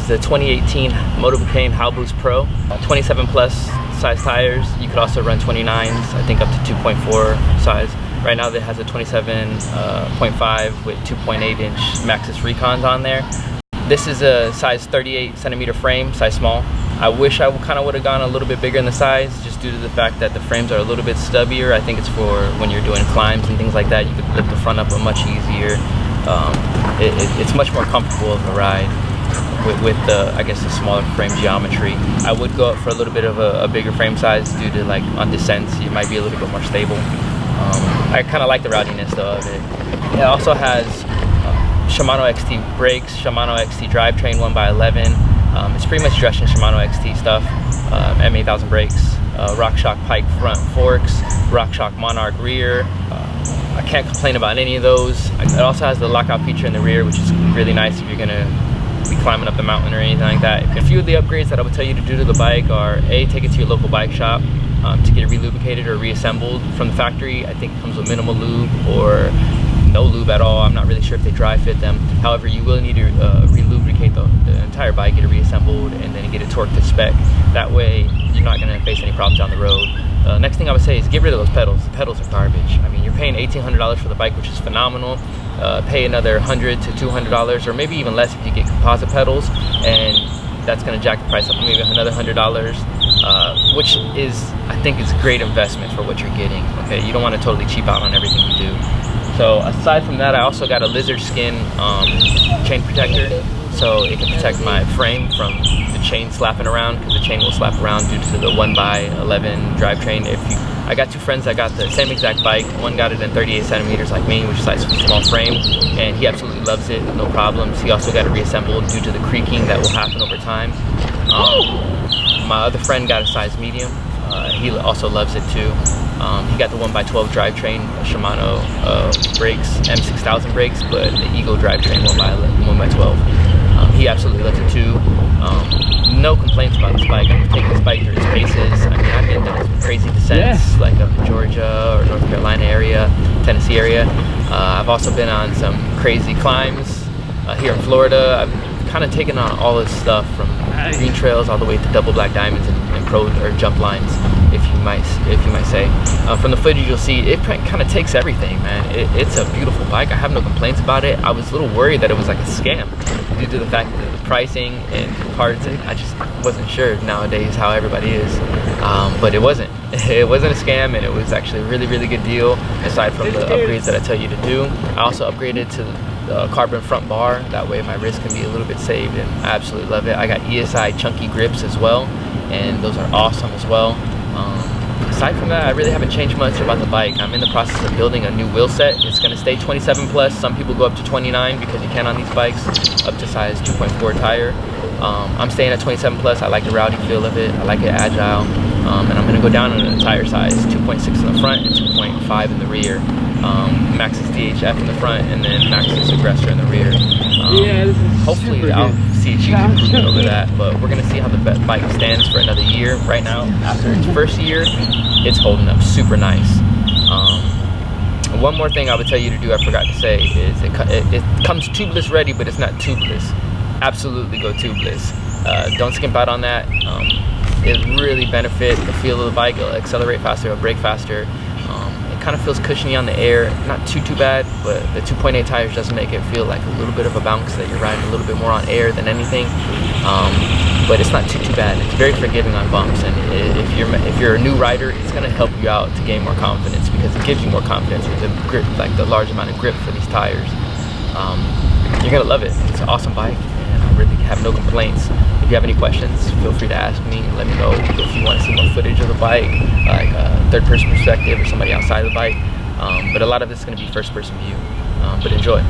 is a 2018 Motobecane Hal Boost Pro, 27 plus size tires. You could also run 29s, I think up to 2.4 size. Right now it has a 27.5 with 2.8 inch Maxxis Recons on there. This is a size 38 centimeter frame, size small. I wish I kind of would have gone a little bit bigger in the size, just due to the fact that the frames are a little bit stubbier. I think it's for when you're doing climbs and things like that. You could lift the front up much easier. It's much more comfortable of a ride with the, I guess, the smaller frame geometry. I would go up for a little bit of a bigger frame size due to, like, on descents, it might be a little bit more stable. I kind of like the rowdiness though of it. It also has Shimano XT brakes, Shimano XT drivetrain 1x11. It's pretty much dressed in Shimano XT stuff. M8000 brakes, RockShox Pike front forks, RockShox Monarch rear. I can't complain about any of those. It also has the lockout feature in the rear, which is really nice if you're gonna be climbing up the mountain or anything like that. A few of the upgrades that I would tell you to do to the bike are A, take it to your local bike shop to get it relubricated or reassembled from the factory. I think it comes with minimal lube or no lube at all. I'm not really sure if they dry fit them. However, you will need to relubricate the entire bike, get it reassembled, and then get it torqued to spec. That way, you're not gonna face any problems down the road. Next thing I would say is get rid of those pedals. The pedals are garbage. I mean, you're paying $1,800 for the bike, which is phenomenal. Pay another $100 to $200, or maybe even less if you get composite pedals, and that's gonna jack the price up maybe another $100, which is, I think, is a great investment for what you're getting. Okay, you don't want to totally cheap out on everything you do. So aside from that, I also got a lizard skin chain protector, so it can protect my frame from the chain slapping around, because the chain will slap around due to the 1x11 drivetrain. I got two friends that got the same exact bike. One got it in 38 centimeters like me, which is like a small frame, and he absolutely loves it, no problems. He also got it reassembled due to the creaking that will happen over time. My other friend got a size medium. He also loves it too. He got the 1x12 drivetrain, Shimano brakes, M6000 brakes, but the Eagle drivetrain 1x12. He absolutely loves it too. No complaints about this bike. I'm taking this bike through its paces. I mean, I've been doing some crazy descents, like up in Georgia or North Carolina area, Tennessee area. I've also been on some crazy climbs here in Florida. I've kind of taken on all this stuff from green trails all the way to double black diamonds and pro or jump lines, if you might say. From the footage you'll see, it kind of takes everything, man. It's a beautiful bike. I have no complaints about it. I was a little worried that it was like a scam due to the fact that the pricing and parts, and I just wasn't sure nowadays how everybody is. But it wasn't. It wasn't a scam, and it was actually a really, really good deal, aside from the upgrades that I tell you to do. I also upgraded to the carbon front bar. That way my wrist can be a little bit saved, and I absolutely love it. I got ESI chunky grips as well, and those are awesome as well. Aside from that, I really haven't changed much about the bike. I'm in the process of building a new wheel set. It's going to stay 27 plus. Some people go up to 29 because you can on these bikes, up to size 2.4 tire. I'm staying at 27 plus. I like the rowdy feel of it. I like it agile. And I'm going to go down on the tire size, 2.6 in the front and 2.5 in the rear. Maxxis DHF in the front, and then Maxxis Aggressor in the rear. Hopefully I'll see a huge improvement over that, but we're gonna see how the bike stands for another year. Right now, after its first year, it's holding up super nice. One more thing I would tell you to do, I forgot to say, is it comes tubeless ready, but it's not tubeless. Absolutely go tubeless. Don't skimp out on that. It really benefits the feel of the bike. It'll accelerate faster, it'll brake faster. Kind of feels cushiony on the air, not too bad, but the 2.8 tires does make it feel like a little bit of a bounce, that you're riding a little bit more on air than anything. But it's not too bad. It's very forgiving on bumps, and if you're a new rider, it's going to help you out to gain more confidence, because it gives you more confidence with the grip, like the large amount of grip for these tires. You're going to love it. It's an awesome bike, and I really have no complaints. If you have any questions, feel free to ask me. Let me know if you want to see more footage of the bike, like a third-person perspective or somebody outside of the bike. But a lot of this is going to be first-person view. But enjoy.